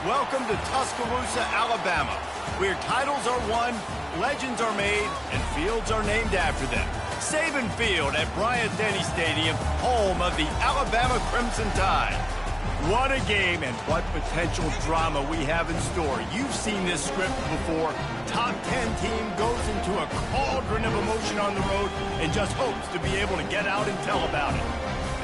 Welcome to Tuscaloosa, Alabama, where titles are won, legends are made, and fields are named after them. Saban Field at Bryant-Denny Stadium, home of the Alabama Crimson Tide. What a game and what potential drama we have in store. You've seen this script before. Top 10 team goes into a cauldron of emotion on the road and just hopes to be able to get out and tell about it.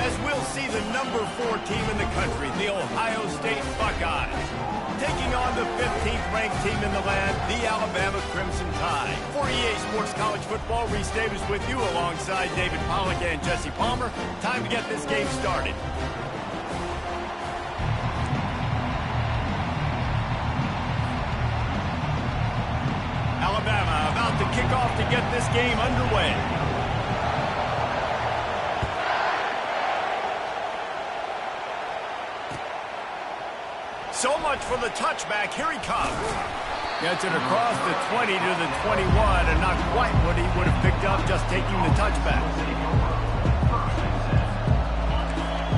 As we'll see the number 4 team in the country, the Ohio State Buckeyes, taking on the 15th ranked team in the land, the Alabama Crimson Tide. For EA Sports College Football, Reese Davis with you alongside David Pollack and Jesse Palmer. Time to get this game started. Alabama about to kick off to get this game underway. So much for the touchback. Here he comes. Gets it across the 20 to the 21, and not quite what he would have picked up just taking the touchback.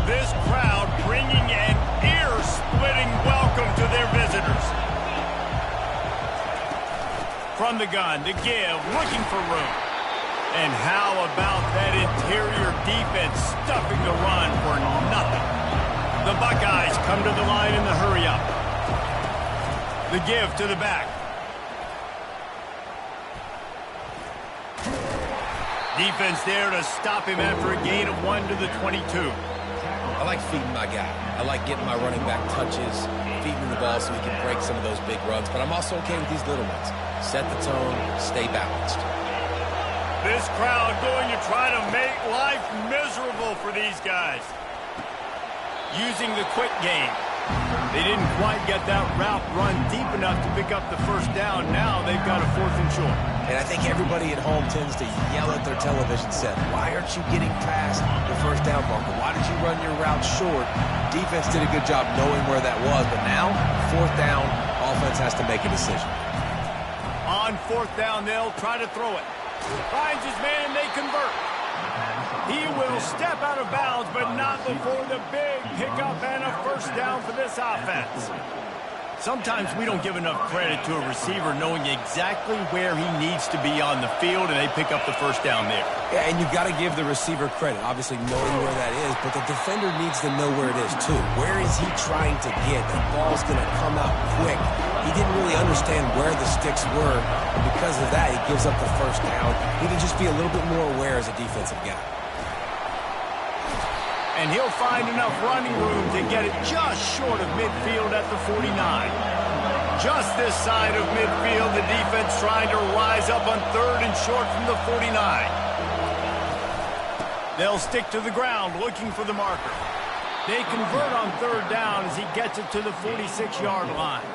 This crowd bringing an ear-splitting welcome to their visitors. From the gun, to give, looking for room. And how about that interior defense stuffing the run for nothing? The Buckeyes come to the line in the hurry-up. The give to the back. Defense there to stop him after a gain of 1 to the 22. I like feeding my guy. I like getting my running back touches, feeding the ball so he can break some of those big runs. But I'm also okay with these little ones. Set the tone, stay balanced. This crowd going to try to make life miserable for these guys. Using the quick game. They didn't quite get that route run deep enough to pick up the first down. Now they've got a 4th and short. And I think everybody at home tends to yell at their television set, why aren't you getting past the first down marker? Why did you run your route short? Defense did a good job knowing where that was, but now, 4th down, offense has to make a decision. On 4th down, they'll try to throw it. Finds his man, they convert. He will step out of bounds, but not before the big pickup and a first down for this offense. Sometimes we don't give enough credit to a receiver knowing exactly where he needs to be on the field, and they pick up the first down there. Yeah, and you've got to give the receiver credit, obviously knowing where that is, but the defender needs to know where it is too. Where is he trying to get? The ball's going to come out quick. He didn't really understand where the sticks were, and because of that, he gives up the first down. He can just be a little bit more aware as a defensive guy. And he'll find enough running room to get it just short of midfield at the 49. Just this side of midfield, the defense trying to rise up on 3rd and short from the 49. They'll stick to the ground looking for the marker. They convert on 3rd down as he gets it to the 46-yard line.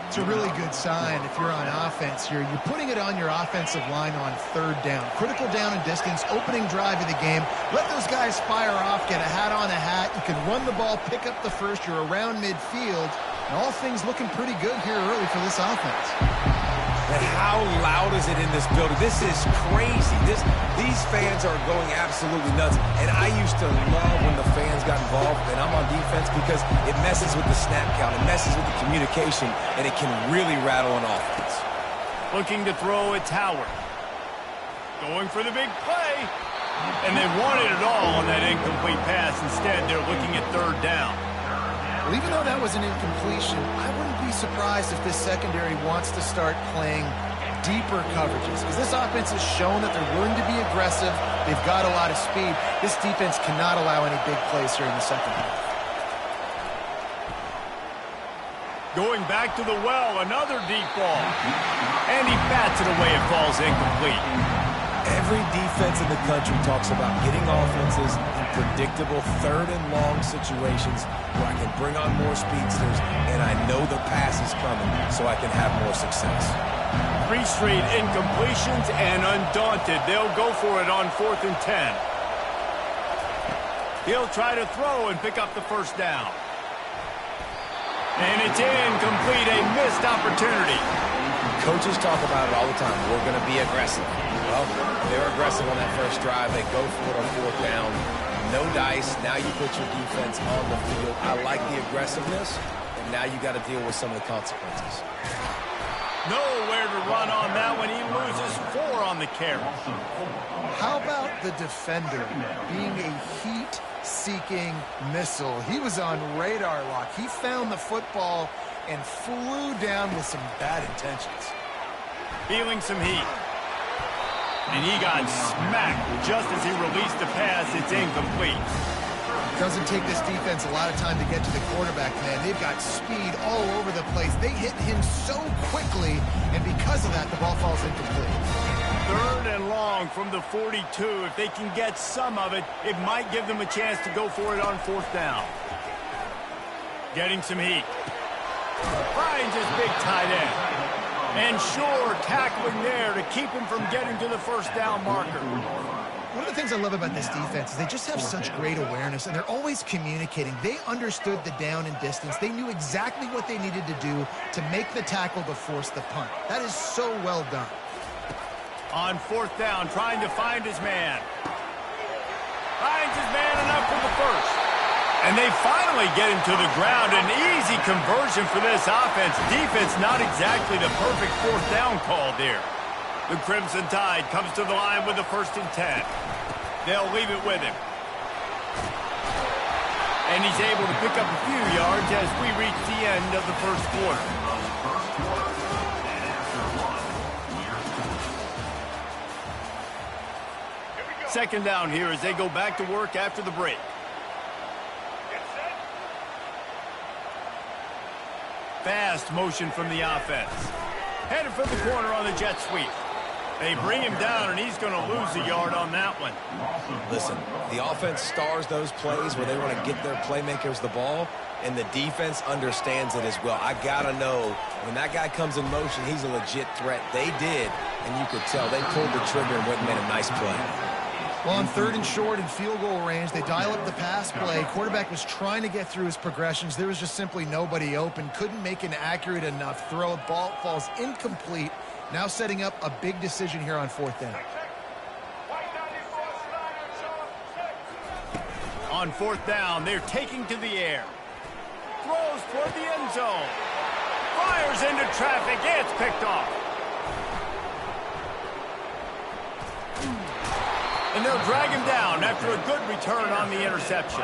It's a really good sign if you're on offense here. You're putting it on your offensive line on 3rd down. Critical down and distance, opening drive of the game. Let those guys fire off, get a hat on a hat. You can run the ball, pick up the first. You're around midfield. And all things looking pretty good here early for this offense. And how loud is it in this building? This is crazy. These fans are going absolutely nuts. And I used to love when the fans got involved, and I'm on defense because it messes with the snap count. It messes with the communication, and it can really rattle an offense. Looking to throw, it's Howard. Going for the big play. And they wanted it all on that incomplete pass. Instead, they're looking at 3rd down. Well, even though that was an incompletion, I wouldn't be surprised if this secondary wants to start playing deeper coverages, because this offense has shown that they're willing to be aggressive. They've got a lot of speed. This defense cannot allow any big plays here in the second half. Going back to the well, another deep ball. And he bats it away. It falls incomplete. Every defense in the country talks about getting offenses in predictable 3rd and long situations where I can bring on more speedsters and I know the pass is coming so I can have more success. 3 straight incompletions, and undaunted, they'll go for it on 4th and 10. He'll try to throw and pick up the first down. And it's incomplete, a missed opportunity. Coaches talk about it all the time. We're going to be aggressive. Well, they were aggressive on that first drive. They go for it on 4th down. No dice. Now you put your defense on the field. I like the aggressiveness, and Now you got to deal with some of the consequences. Nowhere to run on that one. He loses 4 on the carry. How about the defender being a heat-seeking missile? He was on radar lock. He found the football and flew down with some bad intentions. Feeling some heat. And he got smacked just as he released the pass. It's incomplete. Doesn't take this defense a lot of time to get to the quarterback, man. They've got speed all over the place. They hit him so quickly, and because of that, the ball falls incomplete. 3rd and long from the 42. If they can get some of it, it might give them a chance to go for it on 4th down. Getting some heat. Finds his big tight end. And sure, tackling there to keep him from getting to the 1st down marker. One of the things I love about this defense is they just have such great awareness, and they're always communicating. They understood the down and distance. They knew exactly what they needed to do to make the tackle to force the punt. That is so well done. On 4th down, trying to find his man. Finds his man enough for the 1st. And they finally get him to the ground. An easy conversion for this offense. Defense not exactly the perfect 4th down call there. The Crimson Tide comes to the line with the 1st and 10. They'll leave it with him. And he's able to pick up a few yards as we reach the end of the 1st quarter. Second down here as they go back to work after the break. Fast motion from the offense. Headed for the corner on the jet sweep. They bring him down, and he's going to lose a yard on that one. Listen, the offense stars those plays where they want to get their playmakers the ball, and the defense understands it as well. I got to know, when that guy comes in motion, he's a legit threat. They did, and you could tell they pulled the trigger and went and made a nice play. Well, on 3rd and short in field goal range, they dial up the pass play. Quarterback was trying to get through his progressions. There was just simply nobody open. Couldn't make an accurate enough throw. Ball falls incomplete. Now setting up a big decision here on 4th down. On 4th down, they're taking to the air. Throws toward the end zone. Fires into traffic. It's picked off. And they'll drag him down after a good return on the interception.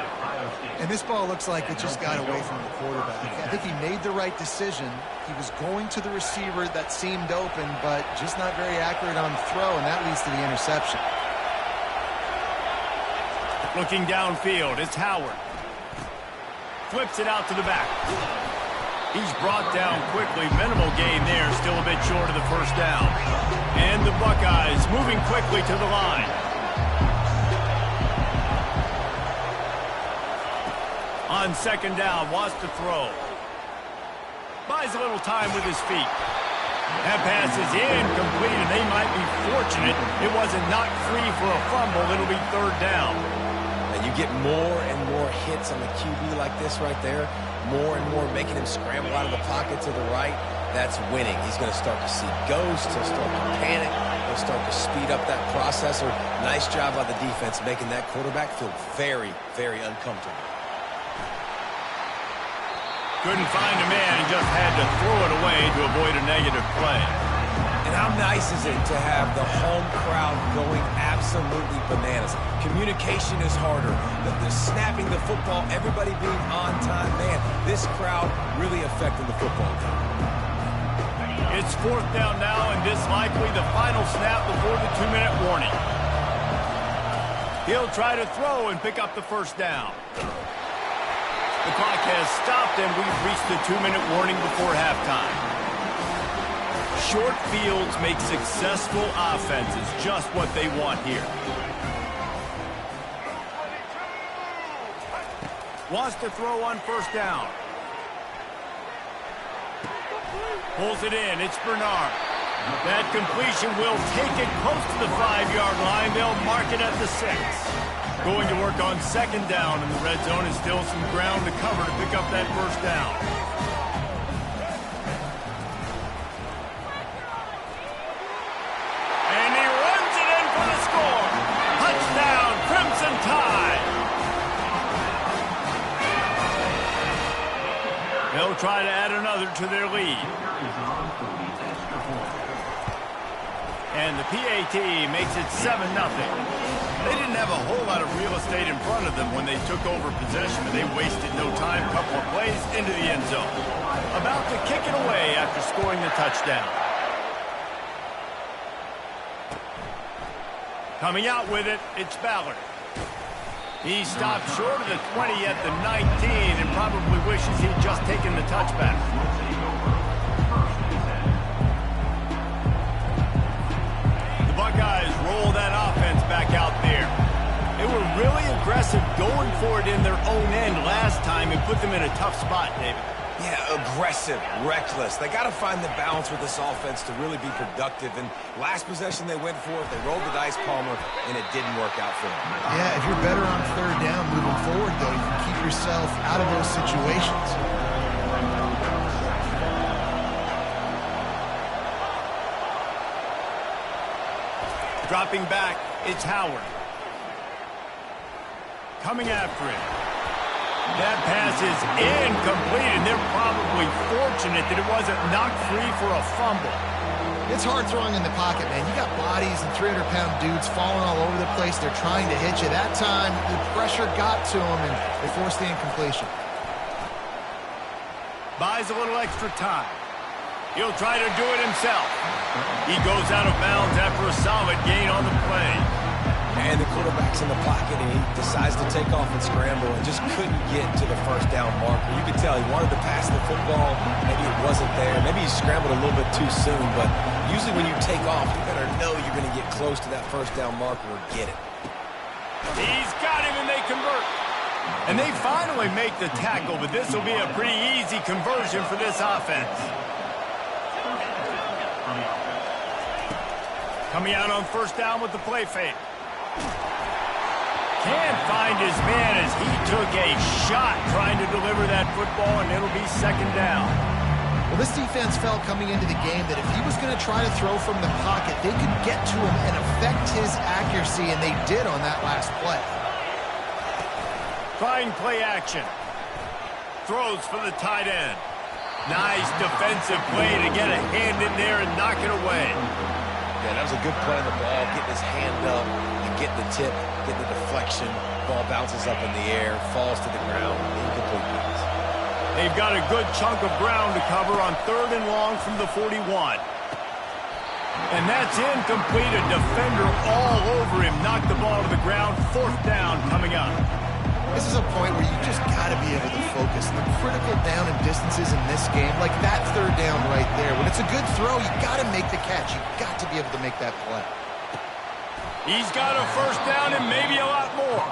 And this ball looks like it just got away from the quarterback. I think he made the right decision. He was going to the receiver that seemed open, but just not very accurate on the throw, and that leads to the interception. Looking downfield, it's Howard. Flips it out to the back. He's brought down quickly. Minimal gain there, still a bit short of the 1st down. And the Buckeyes moving quickly to the line. On 2nd down, wants to throw. Buys a little time with his feet. That pass is incomplete, and they might be fortunate it wasn't knocked free for a fumble. It'll be 3rd down. And you get more and more hits on the QB like this right there, more and more making him scramble out of the pocket to the right. That's winning. He's going to start to see ghosts. He'll start to panic. He'll start to speed up that processor. Nice job by the defense making that quarterback feel very, very uncomfortable. Couldn't find a man and just had to throw it away to avoid a negative play. And how nice is it to have the home crowd going absolutely bananas? Communication is harder. The snapping the football, everybody being on time. Man, this crowd really affecting the football game. It's 4th down now, and this likely the final snap before the 2-minute warning. He'll try to throw and pick up the 1st down. The clock has stopped, and we've reached the 2-minute warning before halftime. Short fields make successful offenses just what they want here. Wants to throw on 1st down. Pulls it in. It's Bernard. That completion will take it close to the 5-yard line. They'll mark it at the 6. Going to work on 2nd down in the red zone, is still some ground to cover to pick up that 1st down. And he runs it in for the score. Touchdown, Crimson Tide. They'll try to add another to their lead. And the PAT makes it 7-0. They didn't have a whole lot of real estate in front of them when they took over possession, and they wasted no time, couple of plays into the end zone. About to kick it away after scoring the touchdown. Coming out with it, it's Ballard. He stopped short of the 20 at the 19 and probably wishes he'd just taken the touchback. The Buckeyes roll that offense back out there. They were really aggressive going for it in their own end last time and put them in a tough spot, David. Yeah, aggressive, reckless. They got to find the balance with this offense to really be productive. And last possession they went for it, they rolled the dice, Palmer, and it didn't work out for them. Yeah, if you're better on third down moving forward, though, you can keep yourself out of those situations. Dropping back, it's Howard. Coming after it. That pass is incomplete, and they're probably fortunate that it wasn't knocked free for a fumble. It's hard throwing in the pocket, man. You got bodies and 300-pound dudes falling all over the place. They're trying to hit you. That time, the pressure got to them, and they forced the incompletion. Buys a little extra time. He'll try to do it himself. He goes out of bounds after a solid gain on the play. And the quarterback's in the pocket, and he decides to take off and scramble and just couldn't get to the first down marker. You could tell he wanted to pass the football. Maybe it wasn't there. Maybe he scrambled a little bit too soon. But usually when you take off, you better know you're going to get close to that first down marker or get it. He's got him, and they convert. And they finally make the tackle, but this will be a pretty easy conversion for this offense. Coming out on first down with the play fake. Can't find his man as he took a shot trying to deliver that football, and it'll be second down. Well, this defense felt coming into the game that if he was going to try to throw from the pocket, they could get to him and affect his accuracy, and they did on that last play. Trying play action. Throws for the tight end. Nice defensive play to get a hand in there and knock it away. Yeah, that was a good play on the ball, getting his hand up and getting the tip, getting the deflection. Ball bounces up in the air, falls to the ground, incomplete pass. They've got a good chunk of ground to cover on third and long from the 41. And that's incomplete. A defender all over him. Knocked the ball to the ground. Fourth down coming up. This is a point where you just got to be able to focus. The critical down and distances in this game, like that third down right there. When it's a good throw, you got to make the catch. You got to be able to make that play. He's got a first down and maybe a lot more.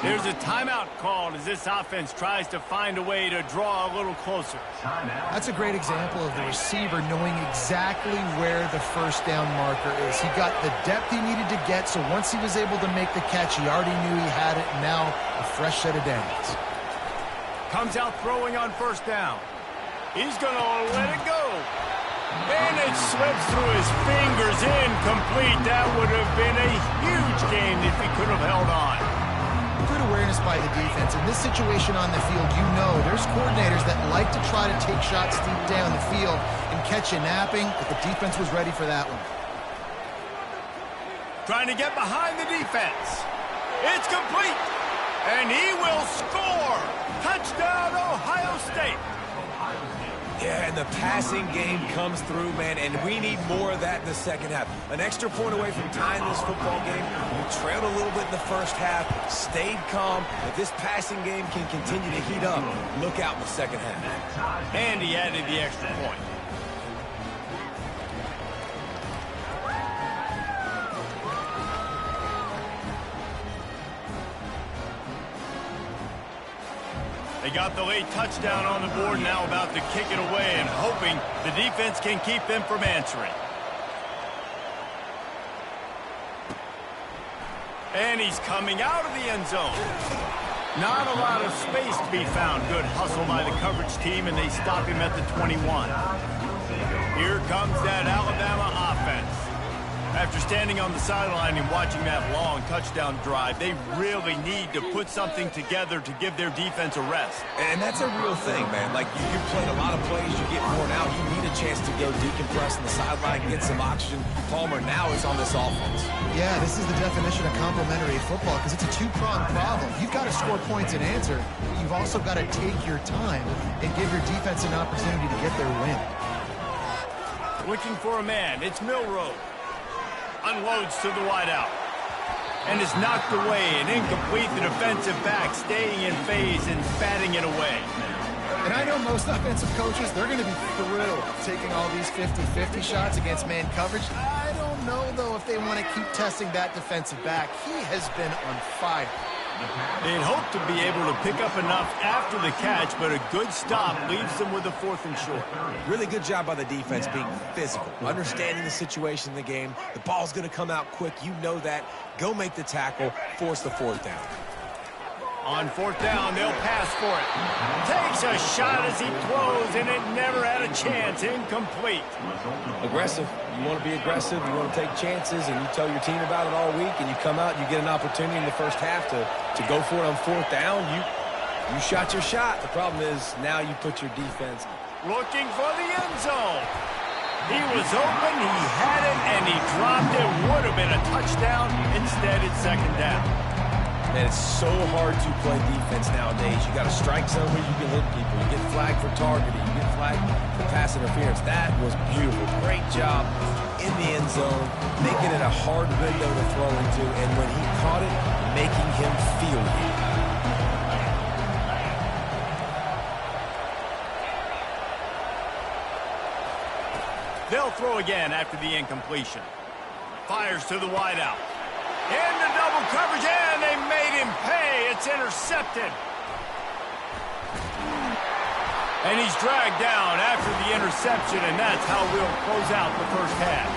There's a timeout called as this offense tries to find a way to draw a little closer. That's a great example of the receiver knowing exactly where the first down marker is. He got the depth he needed to get, so once he was able to make the catch, he already knew he had it, and now a fresh set of downs. Comes out throwing on first down. He's going to let it go. And it slips through his fingers, incomplete. That would have been a huge gain if he could have held on. Good awareness by the defense. In this situation on the field, you know there's coordinators that like to try to take shots deep down the field and catch you napping, but the defense was ready for that one. Trying to get behind the defense. It's complete. And he will score. Touchdown, Ohio State. Yeah, and the passing game comes through, man, and we need more of that in the second half. An extra point away from tying this football game. We trailed a little bit in the first half, stayed calm. If this passing game can continue to heat up, look out in the second half. And he added the extra point. They got the late touchdown on the board, now about to kick it away and hoping the defense can keep them from answering. And he's coming out of the end zone. Not a lot of space to be found. Good hustle by the coverage team, and they stop him at the 21. Here comes that Alabama offense. After standing on the sideline and watching that long touchdown drive, they really need to put something together to give their defense a rest. And that's a real thing, man. Like, you've played a lot of plays, you get worn out, you need a chance to go decompress on the sideline, get some oxygen. Palmer now is on this offense. Yeah, this is the definition of complementary football because it's a two-pronged problem. You've got to score points and answer. You've also got to take your time and give your defense an opportunity to get their win. Looking for a man. It's Milroe. Unloads to the wideout. And is knocked away and incomplete. The defensive back staying in phase and batting it away. And I know most offensive coaches, they're going to be thrilled taking all these 50-50 shots against man coverage. I don't know, though, if they want to keep testing that defensive back. He has been on fire. They'd hope to be able to pick up enough after the catch, but a good stop leaves them with a 4th and short. Really good job by the defense being physical, understanding the situation in the game. The ball's going to come out quick. You know that. Go make the tackle, force the 4th down. On 4th down, they'll pass for it. Takes a shot as he throws, and it never had a chance. Incomplete. Aggressive. You want to be aggressive. You want to take chances, and you tell your team about it all week, and you come out and you get an opportunity in the first half to go for it on 4th down. You shot your shot. The problem is now you put your defense. Looking for the end zone. He was open, he had it, and he dropped it. Would have been a touchdown. Instead, it's 2nd down. And it's so hard to play defense nowadays. You got to strike zone where you can hit people. You get flagged for targeting. You get flagged for pass interference. That was beautiful. Great job in the end zone, making it a hard window to throw into. And when he caught it, making him feel it. They'll throw again after the incompletion. Fires to the wideout. Into double coverage, and they made him pay. It's intercepted. And he's dragged down after the interception, and that's how we'll close out the first half.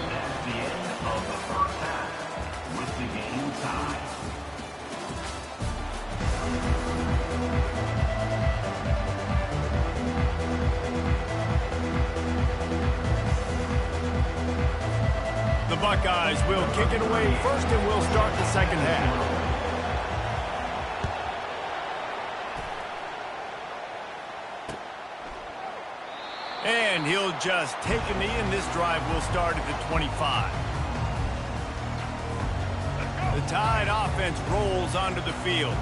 That's the end of the first half with the game tied. The Buckeyes will kick it away first, and we'll start the second half. And he'll just take a knee, and this drive will start at the 25. The Tide offense rolls onto the field.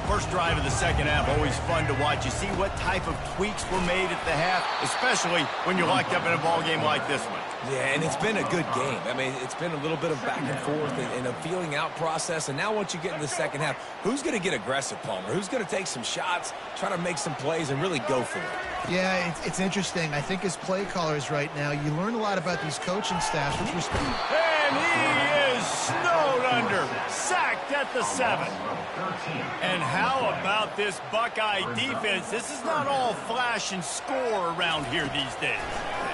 First drive of the second half, always fun to watch. You see what type of tweaks were made at the half, especially when you're locked up in a ball game like this one. Yeah, and it's been a good game. I mean, it's been a little bit of back and forth and a feeling out process. And now once you get in the second half, who's going to get aggressive, Palmer? Who's going to take some shots, try to make some plays, and really go for it? Yeah, it's interesting. I think as play callers right now, you learn a lot about these coaching staffs with respect. And he is snowed under, sacked at the 7. And how about this Buckeye defense? This is not all flash and score around here these days.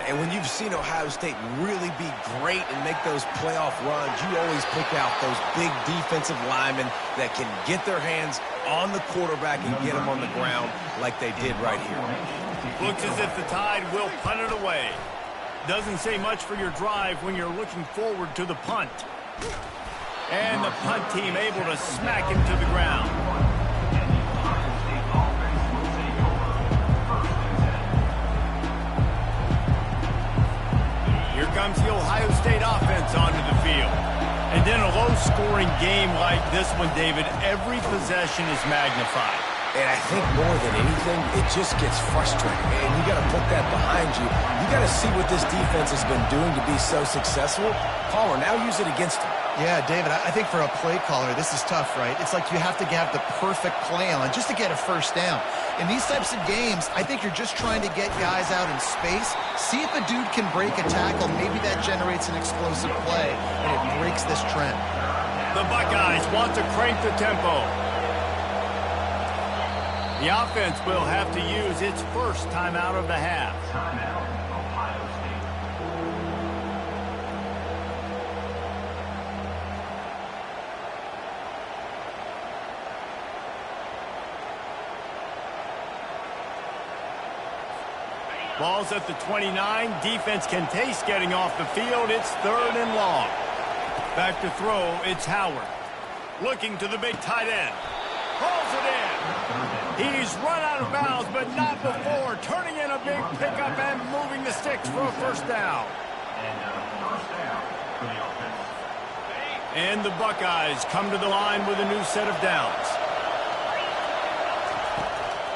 And when you've seen Ohio State really be great and make those playoff runs, you always pick out those big defensive linemen that can get their hands on the quarterback and get him on the ground like they did right here. Looks as if the Tide will punt it away. Doesn't say much for your drive when you're looking forward to the punt. And the punt team able to smack him to the ground. Here comes the Ohio State offense onto the field. And then a low-scoring game like this one, David, every possession is magnified. And I think more than anything, it just gets frustrating. And you got to put that behind you. You got to see what this defense has been doing to be so successful. Palmer, now use it against him. Yeah, David, I think for a play caller, this is tough, right? It's like you have to have the perfect play on just to get a first down. In these types of games, I think you're just trying to get guys out in space, see if a dude can break a tackle. Maybe that generates an explosive play, and it breaks this trend. The Buckeyes want to crank the tempo. The offense will have to use its first timeout of the half. Timeout, Ohio State. Ball's at the 29. Defense can taste getting off the field. It's 3rd and long. Back to throw, it's Howard. Looking to the big tight end. Pulls it in. He's run out of bounds, but not before. Turning in a big pickup and moving the sticks for a first down. And the Buckeyes come to the line with a new set of downs.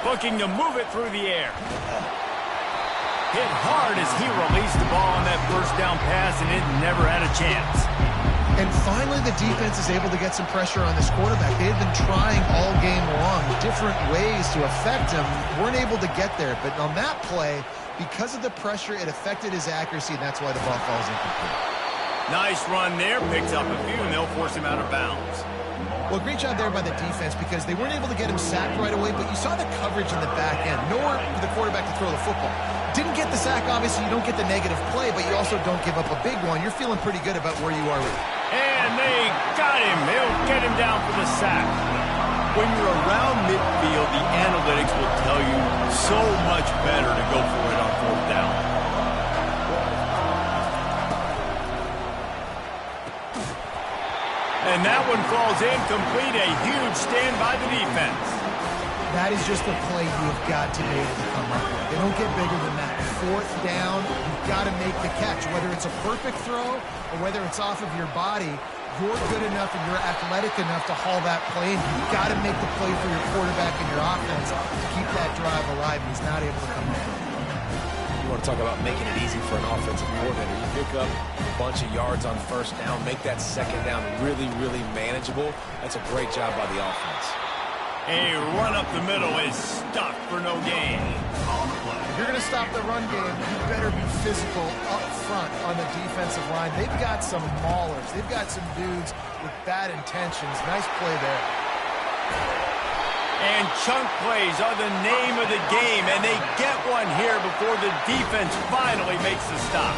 Looking to move it through the air. Hit hard as he released the ball on that first down pass, and it never had a chance. And finally, the defense is able to get some pressure on this quarterback. They had been trying all game long, different ways to affect him. Weren't able to get there. But on that play, because of the pressure, it affected his accuracy, and that's why the ball falls incomplete. Nice run there. Picks up a few, and they'll force him out of bounds. Well, great job there by the defense because they weren't able to get him sacked right away, but you saw the coverage in the back end. Nowhere for the quarterback to throw the football. Didn't get the sack, obviously. You don't get the negative play, but you also don't give up a big one. You're feeling pretty good about where you are with it. And they got him. They'll get him down for the sack. When you're around midfield, the analytics will tell you so much better to go for it on 4th down. And that one falls incomplete. A huge stand by the defense. That is just a play you've got to be able to come up with. They don't get bigger than that. 4th down, you've got to make the catch. Whether it's a perfect throw or whether it's off of your body, you're good enough and you're athletic enough to haul that play in. You've got to make the play for your quarterback and your offense to keep that drive alive, and he's not able to come down. You want to talk about making it easy for an offensive coordinator. You pick up a bunch of yards on 1st down, make that 2nd down really, really manageable. That's a great job by the offense. A run up the middle is stopped for no gain. If you're going to stop the run game, you better be physical up front on the defensive line. They've got some maulers. They've got some dudes with bad intentions. Nice play there. And chunk plays are the name of the game, and they get one here before the defense finally makes the stop.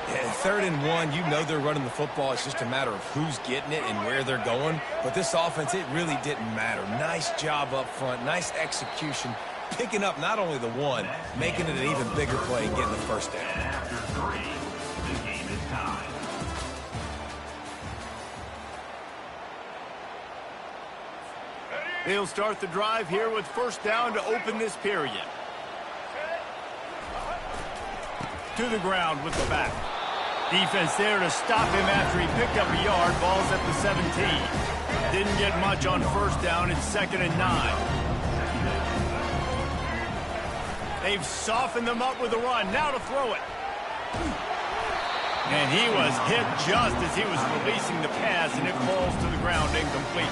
Yeah, 3rd and 1, you know they're running the football. It's just a matter of who's getting it and where they're going. But this offense, it really didn't matter. Nice job up front, nice execution, picking up not only the one, making it an even bigger play and getting the 1st down. And after 3, the game is tied. They'll start the drive here with 1st down to open this period. To the ground with the back. Defense there to stop him after he picked up a yard. Ball's at the 17. Didn't get much on 1st down. It's 2nd and 9. They've softened them up with a run. Now to throw it. And he was hit just as he was releasing the pass, and it falls to the ground incomplete.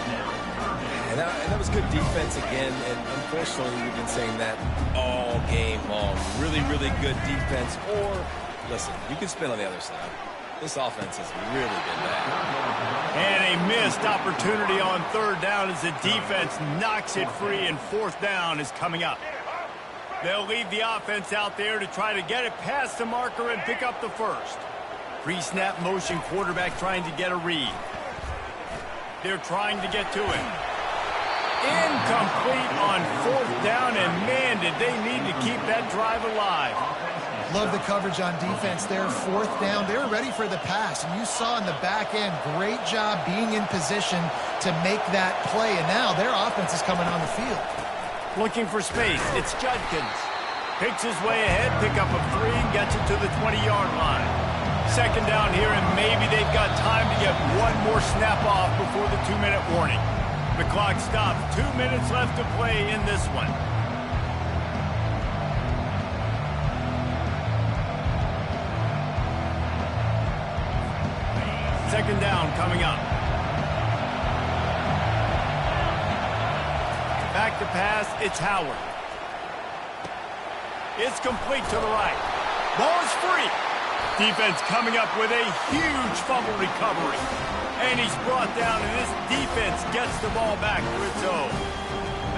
And that was good defense again, and unfortunately we've been saying that all game long. Really, really good defense. Or, listen, you can spin on the other side. This offense has really been bad. And a missed opportunity on 3rd down as the defense knocks it free, and 4th down is coming up. They'll leave the offense out there to try to get it past the marker and pick up the 1st. Pre-snap motion, quarterback trying to get a read. They're trying to get to him. Incomplete on 4th down, and man, did they need to keep that drive alive. Love the coverage on defense there. 4th down, they were ready for the pass, and you saw in the back end, great job being in position to make that play, and now their offense is coming on the field. Looking for space, it's Judkins. Picks his way ahead, pick up a 3, and gets it to the 20-yard line. 2nd down here, and maybe they've got time to get one more snap off before the 2-minute warning. The clock stops. 2 minutes left to play in this one. Second down coming up. Back to pass, it's Howard. It's complete to the right. Ball is free. Defense coming up with a huge fumble recovery. And he's brought down, and this defense gets the ball back to its own.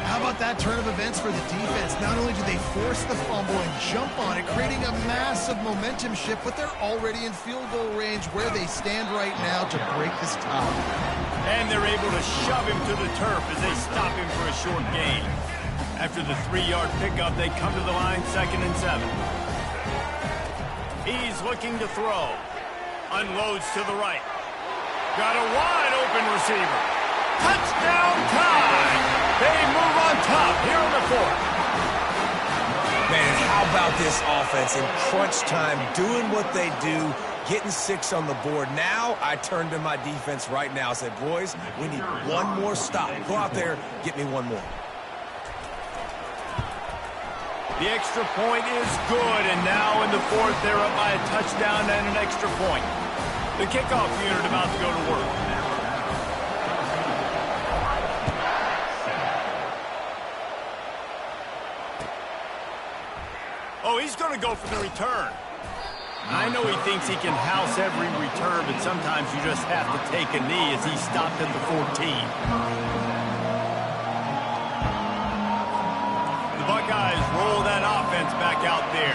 How about that turn of events for the defense? Not only do they force the fumble and jump on it, creating a massive momentum shift, but they're already in field goal range where they stand right now to break this tie. And they're able to shove him to the turf as they stop him for a short gain. After the 3-yard pickup, they come to the line 2nd and 7. He's looking to throw. Unloads to the right. Got a wide open receiver. Touchdown time! They move on top here in the fourth. Man, how about this offense in crunch time, doing what they do, getting 6 on the board. Now I turn to my defense right now. I said, boys, we need one more stop. Go out there, get me one more. The extra point is good, and now in the fourth, they're up by a touchdown and an extra point. The kickoff unit about to go to work. Oh, he's going to go for the return. I know he thinks he can house every return, but sometimes you just have to take a knee as he stopped at the 14. The Buckeyes roll that offense back out there.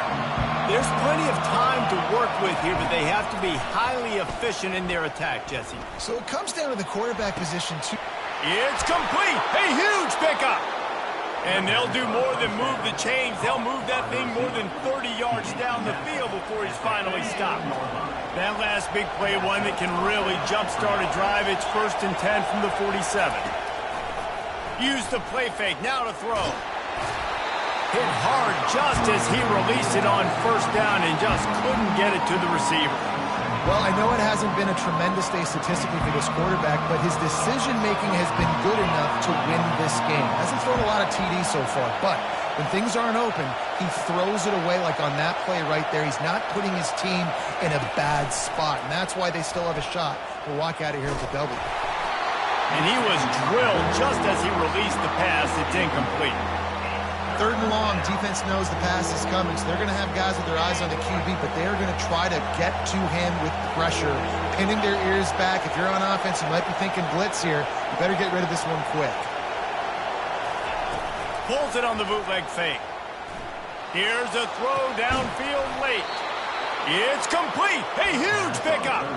There's plenty of time to work with here, but they have to be highly efficient in their attack, Jesse. So it comes down to the quarterback position, too. It's complete. A huge pickup. And they'll do more than move the chains. They'll move that thing more than 30 yards down the field before he's finally stopped. That last big play, one that can really jumpstart a drive. It's 1st and 10 from the 47. Use the play fake. Now to throw. Hit hard just as he released it on 1st down and just couldn't get it to the receiver. Well, I know it hasn't been a tremendous day statistically for this quarterback, but his decision-making has been good enough to win this game. Hasn't thrown a lot of TDs so far, but when things aren't open, he throws it away like on that play right there. He's not putting his team in a bad spot, and that's why they still have a shot to walk out of here with a W. And he was drilled just as he released the pass. It's incomplete. 3rd and long, defense knows the pass is coming, so they're going to have guys with their eyes on the QB, but they're going to try to get to him with pressure, pinning their ears back. If you're on offense, you might be thinking blitz here. You better get rid of this one quick. Pulls it on the bootleg fake. Here's a throw downfield late. It's complete. A huge pickup.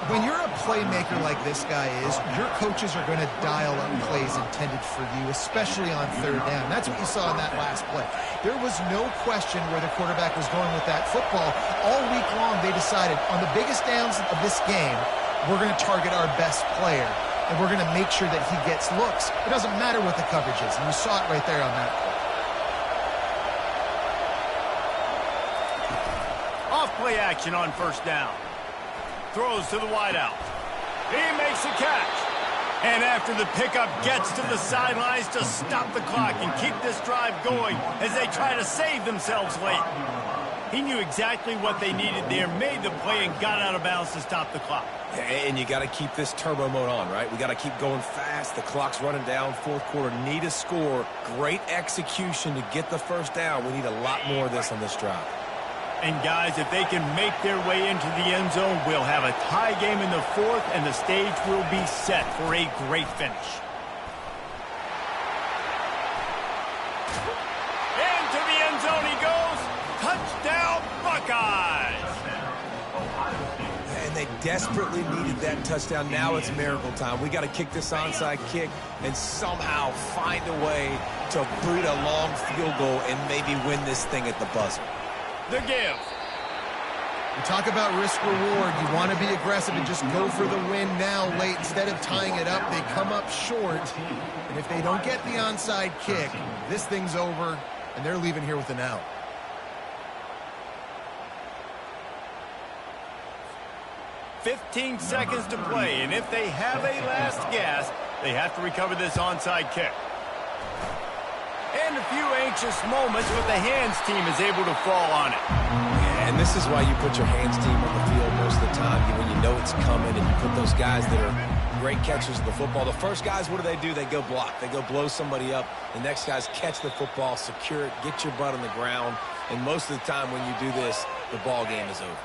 When you're a playmaker like this guy is, your coaches are going to dial up plays intended for you, especially on 3rd down. That's what you saw in that last play. There was no question where the quarterback was going with that football. All week long, they decided on the biggest downs of this game, we're going to target our best player, and we're going to make sure that he gets looks. It doesn't matter what the coverage is, and you saw it right there on that play. Off play action on 1st down. Throws to the wideout. He makes a catch. And after the pickup, gets to the sidelines to stop the clock and keep this drive going as they try to save themselves late. He knew exactly what they needed there, made the play, and got out of bounds to stop the clock. And you got to keep this turbo mode on, right? We got to keep going fast. The clock's running down. 4th quarter, need a score. Great execution to get the 1st down. We need a lot more of this on this drive. And guys, if they can make their way into the end zone, we'll have a tie game in the 4th, and the stage will be set for a great finish. Into the end zone he goes. Touchdown, Buckeyes! And they desperately needed that touchdown. Now it's miracle time. We got to kick this onside kick and somehow find a way to boot a long field goal and maybe win this thing at the buzzer. The give. We talk about risk-reward. You want to be aggressive and just go for the win now late. Instead of tying it up, they come up short. And if they don't get the onside kick, this thing's over, and they're leaving here with an out. "15 seconds to play, and if they have a last gasp, they have to recover this onside kick. And a few anxious moments, but the hands team is able to fall on it. Yeah, and this is why you put your hands team on the field most of the time when you know it's coming, and you put those guys that are great catchers of the football. The first guys, what do? They go block. They go blow somebody up. The next guys catch the football, secure it, get your butt on the ground. And most of the time when you do this, the ball game is over.